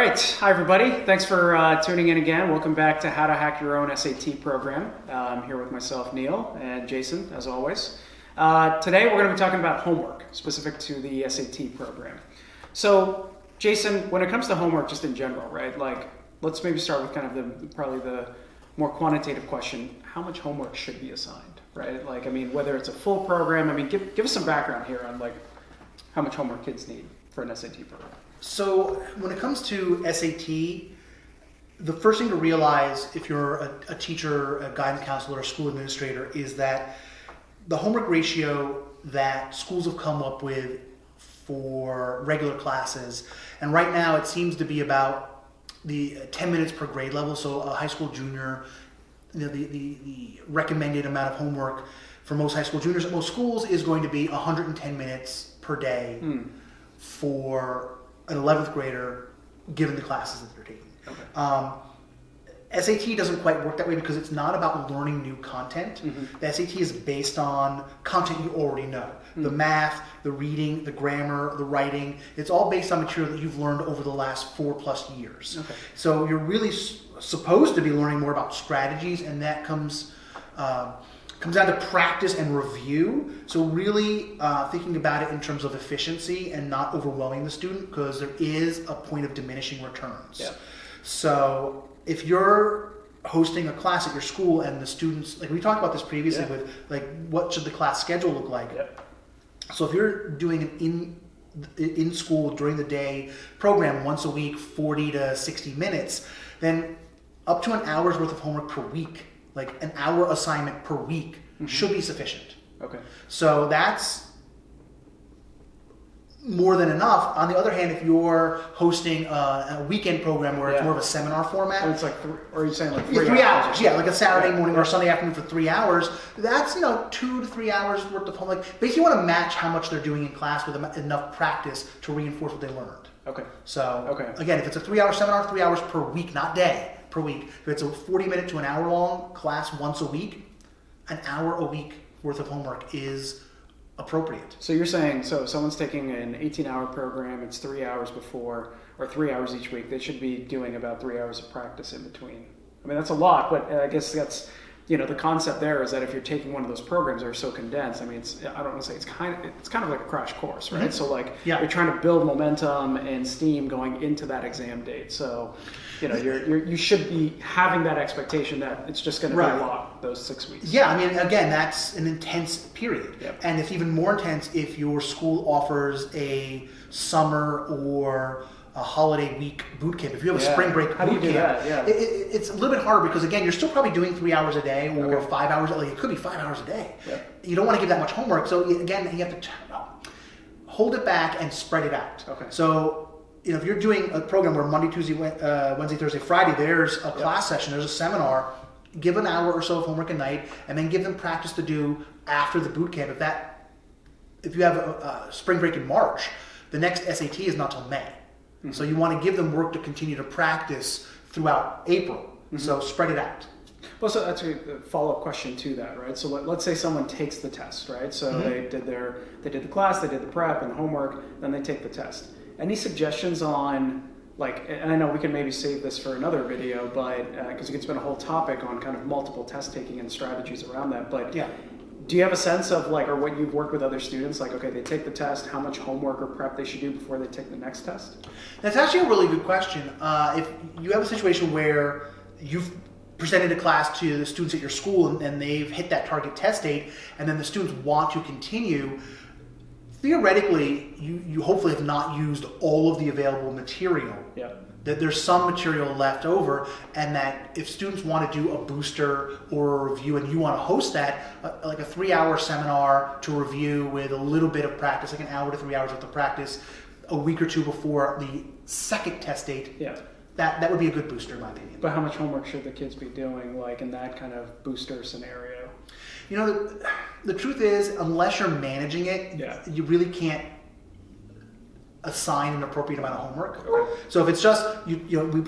right, hi everybody. Thanks for tuning in again. Welcome back to How to Hack Your Own SAT Program. I'm here with myself, Neil, and Jason, as always. Today we're going to be talking about homework, specific to the SAT program. So, Jason, when it comes to homework, just in general, right? Like, let's maybe start with kind of probably the more quantitative question: how much homework should be assigned, right? Like, I mean, whether it's a full program. I mean, give us some background here on like how much homework kids need for an SAT program. So when it comes to SAT, the first thing to realize if you're a teacher, a guidance counselor, or school administrator is that the homework ratio that schools have come up with for regular classes, and right now it seems to be about the 10 minutes per grade level. So a high school junior, you know, the recommended amount of homework for most high school juniors at most schools is going to be 110 minutes per day for an 11th grader, given the classes that they're taking. Okay. SAT doesn't quite work that way because it's not about learning new content. The SAT is based on content you already know. The math, the reading, the grammar, the writing, it's all based on material that you've learned over the last 4+ years. Okay. So you're really supposed to be learning more about strategies, and that comes down to practice and review. So really thinking about it in terms of efficiency and not overwhelming the student, because there is a point of diminishing returns. Yeah. So if you're hosting a class at your school and the students, like we talked about this previously with like what should the class schedule look like. So if you're doing an in school during the day program once a week, 40 to 60 minutes, then up to an hour's worth of homework per week, like an hour assignment per week, should be sufficient. Okay. So that's more than enough. On the other hand, if you're hosting a weekend program where it's more of a seminar format, Or it's like, or are you saying like 3 hours? Yeah, like a Saturday morning or a Sunday afternoon for 3 hours. That's 2 to 3 hours worth of homework. Basically, you want to match how much they're doing in class with enough practice to reinforce what they learned. Okay. So again, if it's a 3-hour seminar, 3 hours per week, not day, per week. If it's a 40-minute to an hour long class once a week, an hour a week worth of homework is appropriate. So you're saying, so if someone's taking an 18-hour program, it's 3 hours before, or 3 hours each week, they should be doing about 3 hours of practice in between. I mean, that's a lot, but I guess that's, the concept there is that if you're taking one of those programs that are so condensed, I mean, I don't want to say it's kind of like a crash course, right? So like you're trying to build momentum and steam going into that exam date. So, you should be having that expectation that it's just going to be a lot those 6 weeks. Yeah, I mean, again, that's an intense period. Yep. And it's even more intense if your school offers a summer or a holiday week boot camp. If you have a spring break boot camp, it's a little bit harder because, again, you're still probably doing 3 hours a day or 5 hours. Like it could be 5 hours a day. Yep. You don't want to give that much homework. So, again, you have to hold it back and spread it out. Okay. So, if you're doing a program where Monday, Tuesday, Wednesday, Thursday, Friday, there's a class session, there's a seminar, give an hour or so of homework a night, and then give them practice to do after the boot camp. If you have a spring break in March, the next SAT is not till May. So you want to give them work to continue to practice throughout April. So spread it out. Well, so that's a follow-up question to that, right? So let's say someone takes the test, right? So they did the class, they did the prep and the homework, then they take the test. Any suggestions on, like, and I know we can maybe save this for another video, but because we could spend a whole topic on kind of multiple test taking and strategies around that. But do you have a sense of like, or what you've worked with other students, like, okay, they take the test, how much homework or prep they should do before they take the next test? That's actually a really good question. If you have a situation where you've presented a class to the students at your school and they've hit that target test date, and then the students want to continue, theoretically, you hopefully have not used all of the available material. Yeah. That there's some material left over, and that if students want to do a booster or a review and you want to host that, like a 3-hour seminar to review with a little bit of practice, like an hour to 3 hours worth of practice, a week or two before the second test date, that would be a good booster in my opinion. But how much homework should the kids be doing, like in that kind of booster scenario? The truth is, unless you're managing it, you really can't assign an appropriate amount of homework. Okay. So if it's just, we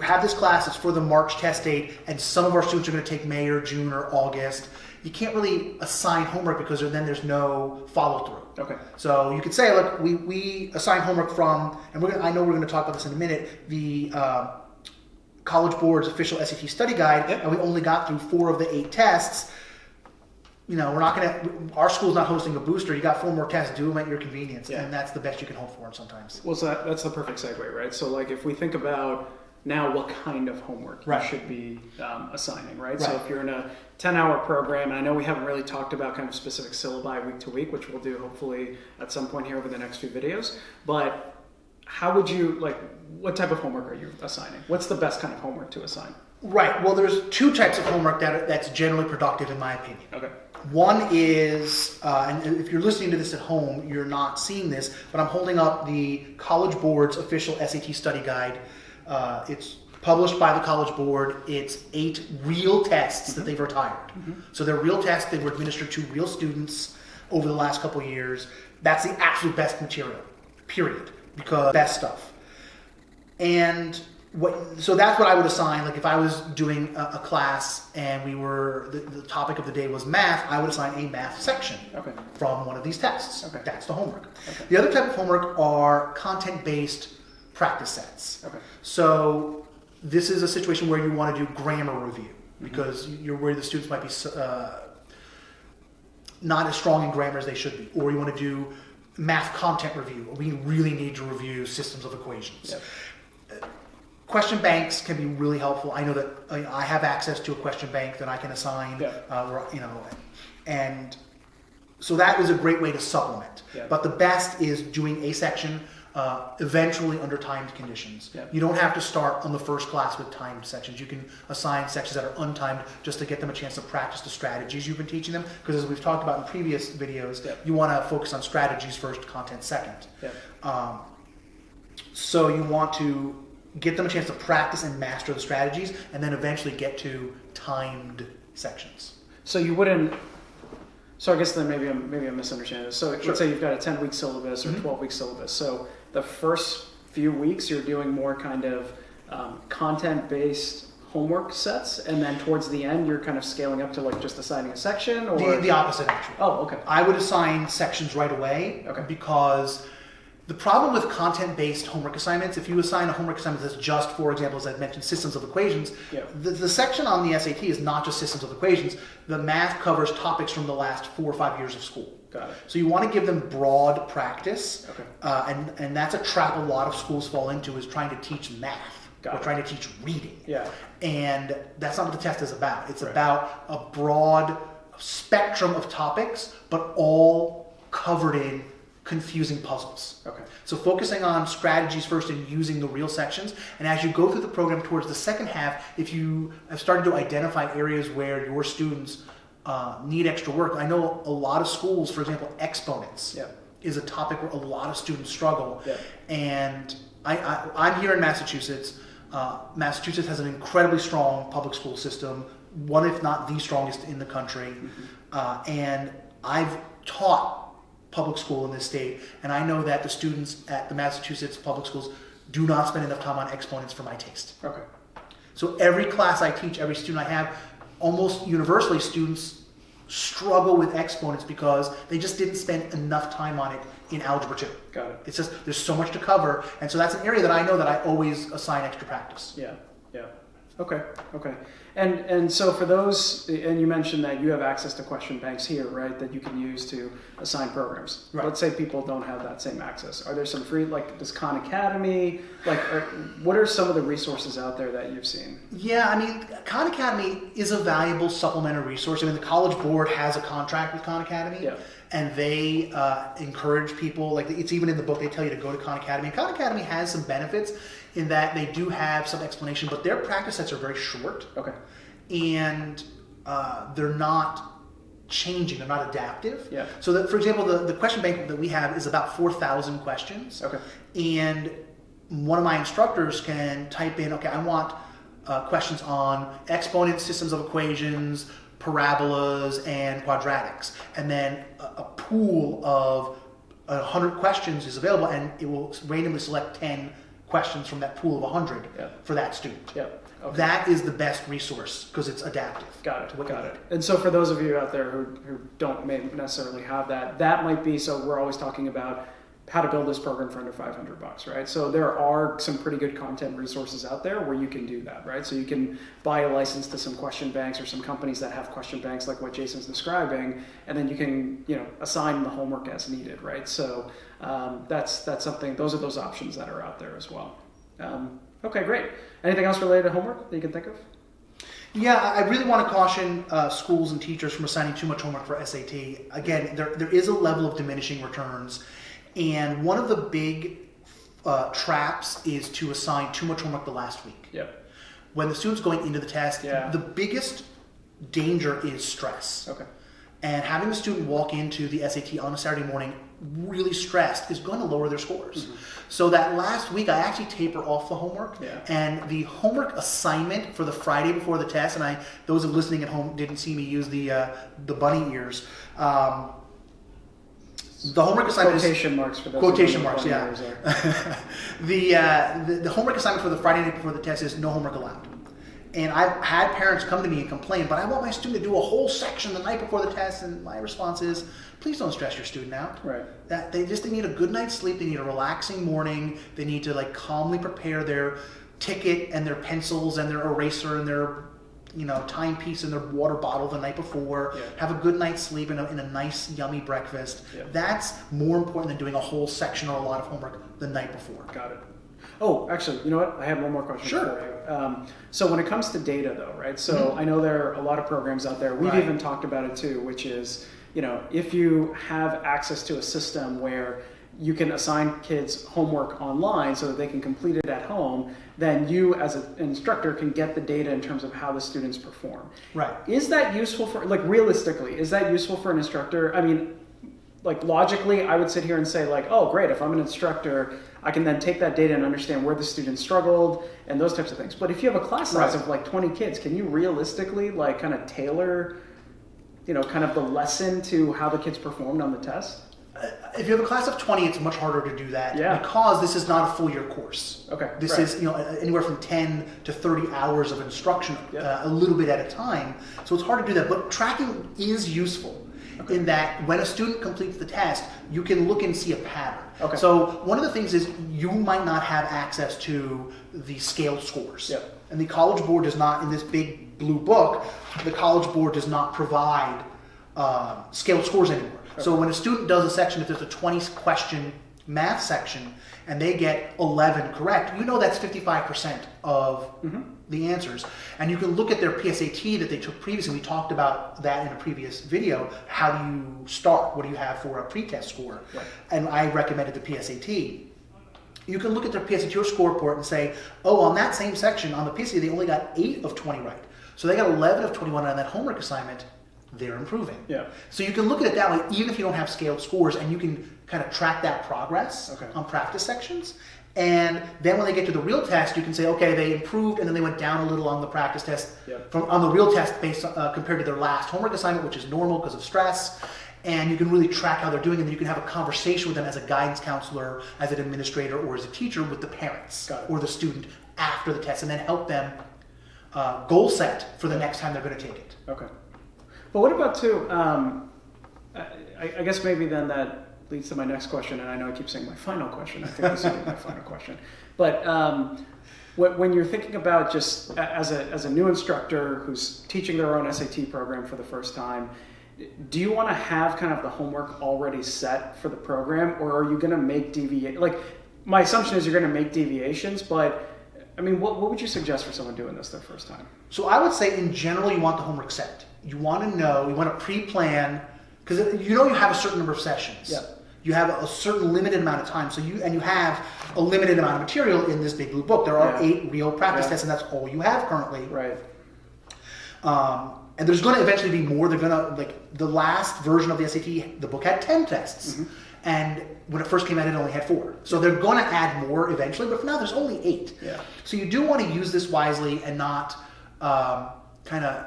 have this class, it's for the March test date, and some of our students are going to take May or June or August, you can't really assign homework because then there's no follow through. Okay. So you could say, look, we assign homework from, and I know we're going to talk about this in a minute, the College Board's official SAT study guide, and we only got through 4 of the 8 tests. We're not going to, our school's not hosting a booster. You got 4 more tests, do them at your convenience. Yeah. And that's the best you can hope for sometimes. Well, so that's the perfect segue, right? So like if we think about now what kind of homework you should be assigning, right? So if you're in a 10-hour program, and I know we haven't really talked about kind of specific syllabi week to week, which we'll do hopefully at some point here over the next few videos, but how would you, what type of homework are you assigning? What's the best kind of homework to assign? Right. Well, there's 2 types of homework that's generally productive in my opinion. Okay. One is, and if you're listening to this at home, you're not seeing this, but I'm holding up the College Board's official SAT study guide. It's published by the College Board. It's 8 real tests that they've retired. So they're real tests that were administered to real students over the last couple of years. That's the absolute best material, period, because best stuff. And so that's what I would assign. Like if I was doing a class and the topic of the day was math, I would assign a math section from one of these tests. Okay. That's the homework. Okay. The other type of homework are content-based practice sets. Okay. So this is a situation where you want to do grammar review because you're worried the students might be not as strong in grammar as they should be, or you want to do math content review. We really need to review systems of equations. Yep. Question banks can be really helpful. I know that I have access to a question bank that I can assign, and so that is a great way to supplement. Yeah. But the best is doing a section eventually under timed conditions. Yeah. You don't have to start on the first class with timed sections. You can assign sections that are untimed just to get them a chance to practice the strategies you've been teaching them. Because as we've talked about in previous videos, you want to focus on strategies first, content second. Yeah. So you want to get them a chance to practice and master the strategies, and then eventually get to timed sections. So you wouldn't. So I guess then maybe I'm misunderstanding this. So let's say you've got a 10-week syllabus or 12-week syllabus. So the first few weeks you're doing more kind of content-based homework sets, and then towards the end you're kind of scaling up to just assigning a section, or the opposite actually. Oh, okay. I would assign sections right away because the problem with content-based homework assignments, if you assign a homework assignment that's just, for example, as I mentioned, systems of equations, the section on the SAT is not just systems of equations. The math covers topics from the last 4 or 5 years of school. Got it. So you want to give them broad practice, and that's a trap a lot of schools fall into, is trying to teach math or trying to teach reading. Yeah. And that's not what the test is about. It's about a broad spectrum of topics, but all covered in confusing puzzles. Okay. So focusing on strategies first and using the real sections, and as you go through the program towards the second half, if you have started to identify areas where your students need extra work, I know a lot of schools, for example, exponents is a topic where a lot of students struggle. And I'm here in Massachusetts. Massachusetts has an incredibly strong public school system, one if not the strongest in the country, and I've taught public school in this state, and I know that the students at the Massachusetts public schools do not spend enough time on exponents for my taste. Okay. So every class I teach, every student I have, almost universally students struggle with exponents because they just didn't spend enough time on it in Algebra 2. Got it. It's just, there's so much to cover, and so that's an area that I know that I always assign extra practice. Yeah, yeah. Okay. And so for those, and you mentioned that you have access to question banks here, right, that you can use to assign programs. Right. Let's say people don't have that same access. Are there some free, does Khan Academy, what are some of the resources out there that you've seen? Yeah, I mean, Khan Academy is a valuable supplementary resource. I mean, the College Board has a contract with Khan Academy, and they encourage people, it's even in the book, they tell you to go to Khan Academy. And Khan Academy has some benefits in that they do have some explanation, but their practice sets are very short. Okay. And they're not changing, they're not adaptive. Yeah. So that, for example, the question bank that we have is about 4,000 questions. Okay. And one of my instructors can type in, okay, I want questions on exponents, systems of equations, parabolas, and quadratics. And then a pool of 100 questions is available, and it will randomly select 10 questions from that pool of 100 Yeah. for that student. Yep. Okay. That is the best resource because it's adaptive. Got it. to what Got you it. need. And so for those of you out there who don't may necessarily have that, that might be, so we're always talking about how to build this program for under $500, right? So there are some pretty good content resources out there where you can do that, right? So you can buy a license to some question banks or some companies that have question banks like what Jason's describing, and then you can, assign the homework as needed, right? So that's something, those are those options that are out there as well. Okay, great. Anything else related to homework that you can think of? Yeah, I really want to caution schools and teachers from assigning too much homework for SAT. Again, there is a level of diminishing returns, and one of the big traps is to assign too much homework the last week. Yep. When the student's going into the test, Yeah. the biggest danger is stress. Okay. And having the student walk into the SAT on a Saturday morning really stressed is going to lower their scores. Mm-hmm. So that last week, I actually taper off the homework. Yeah. And the homework assignment for the Friday before the test, and those of listening at home didn't see me use the bunny ears. The homework assignment Quotation marks for those. quotation who don't know marks, what yeah. ears are. The homework assignment for the Friday night before the test is no homework allowed. And I've had parents come to me and complain, but I want my student to do a whole section the night before the test, and my response is, please don't stress your student out. Right. That they need a good night's sleep, they need a relaxing morning, they need to calmly prepare their ticket and their pencils and their eraser and their timepiece and their water bottle the night before, Yeah. have a good night's sleep and a nice yummy breakfast. Yeah. That's more important than doing a whole section or a lot of homework the night before. Got it. Oh, actually, you know what? I have one more question Sure. for you. So when it comes to data, though, right? So I know there are a lot of programs out there. We've Right. even talked about it too, which is, if you have access to a system where you can assign kids homework online so that they can complete it at home, then you as an instructor can get the data in terms of how the students perform. Right. Is that useful for, realistically, is that useful for an instructor? I mean, logically, I would sit here and say oh, great, if I'm an instructor, I can then take that data and understand where the student struggled and those types of things. But if you have a class size Right. of 20 kids, can you realistically kind of tailor, kind of the lesson to how the kids performed on the test? If you have a class of 20, it's much harder to do that Yeah. because this is not a full year course. Okay, This right. is anywhere from 10 to 30 hours of instruction, Yeah. a little bit at a time. So it's hard to do that. But tracking is useful in that when a student completes the test, you can look and see a pattern. Okay. So one of the things is you might not have access to the scaled scores. Yep. And the College Board does not, in this big blue book, the College Board does not provide scaled scores anymore. So when a student does a section, if there's a 20 question math section and they get 11 correct, that's 55% of the answers. And you can look at their PSAT that they took previously. We talked about that in a previous video. How do you start? What do you have for a pretest score? Right. And I recommended the PSAT. You can look at their PSAT score report and say, oh, on that same section, on the PSAT, they only got 8 of 20 right. So they got 11 of 21 on that homework assignment. They're improving. Yeah. So you can look at it that way, even if you don't have scaled scores, and you can kind of track that progress Okay. on practice sections. And then when they get to the real test, you can say, okay, they improved, and then they went down a little on the practice test Yep. on the real test based compared to their last homework assignment, which is normal because of stress. And you can really track how they're doing, and then you can have a conversation with them as a guidance counselor, as an administrator, or as a teacher with the parents Got it. or the student after the test, and then help them goal set for the next time they're going to take it. Okay. But what about too, I guess maybe then that leads to my next question, and I know I keep saying my final question. I think this will be my final question. But when you're thinking about just as a new instructor who's teaching their own SAT program for the first time, do you want to have kind of the homework already set for the program, or are you going to make my assumption is you're going to make deviations, but I mean, what would you suggest for someone doing this their first time? So I would say in general, you want the homework set. You want to know, you want to pre-plan, because you have a certain number of sessions. Yeah. You have a certain limited amount of time. So you have a limited amount of material in this big blue book. There are 8 real practice tests, and that's all you have currently. Right. And there's going to eventually be more. They're going to, the last version of the SAT, the book had 10 tests. Mm-hmm. And when it first came out, it only had 4. So they're going to add more eventually, but for now, there's only 8. Yeah. So you do want to use this wisely and not kind of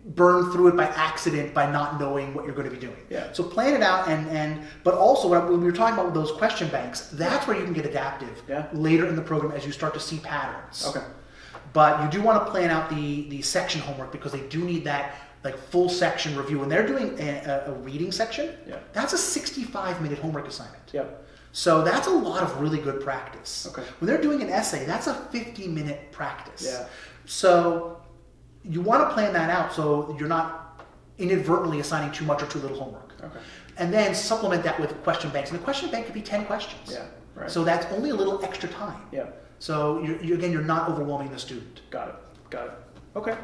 burn through it by accident by not knowing what you're going to be doing. Yeah. So plan it out, but also when we were talking about those question banks, that's where you can get adaptive later in the program as you start to see patterns. Okay. But you do want to plan out the section homework because they do need that like full section review. When they're doing a reading section, that's a 65-minute homework assignment. Yep. So that's a lot of really good practice. Okay. When they're doing an essay, that's a 50-minute practice. Yeah. So you want to plan that out so you're not inadvertently assigning too much or too little homework. Okay. And then supplement that with question banks. And the question bank could be 10 questions. Yeah. Right. So that's only a little extra time. Yeah. So you're not overwhelming the student. Got it. Okay.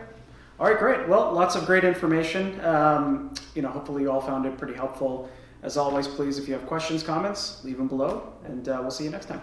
All right, great. Well, lots of great information. Hopefully you all found it pretty helpful. As always, please, if you have questions, comments, leave them below, and we'll see you next time.